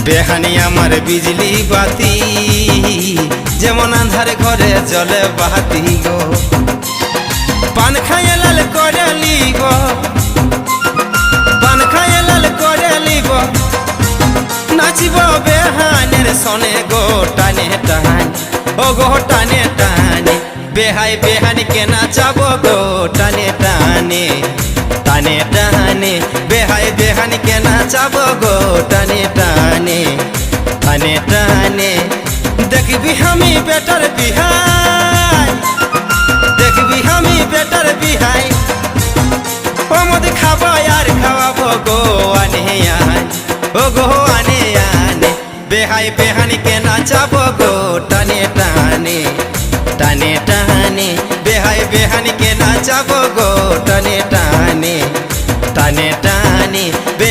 বেহানি আমার বিজলি বাতি, যেমন আন্ধার ঘরে জলে বাতি গো। পান খাইয়ে লাল করে লিব, পান খাইয়ে লাল করে লিব, নাচিব বেহানের সনে গো টানে টান, ও গো টানে টানে। বেহাই বেহানিকে নাচাবো গো টানে টানে, টানে টানে। বেহাই বেহানিকে নাচাবো গো টানে টানে, টানে টানে। দেখবি আমি বেটার বিহাই, দেখবি আমি বেটার বিহাই, ও মদ খাবো আর খাওয়াবো গো আনে আন, ও গো আনে আনে। বেহাই বেহানিকে নাচাবো গো টানে টানে, টানে টানে। বেহাই বেহানিকে নাচাবো গো টানে টানে।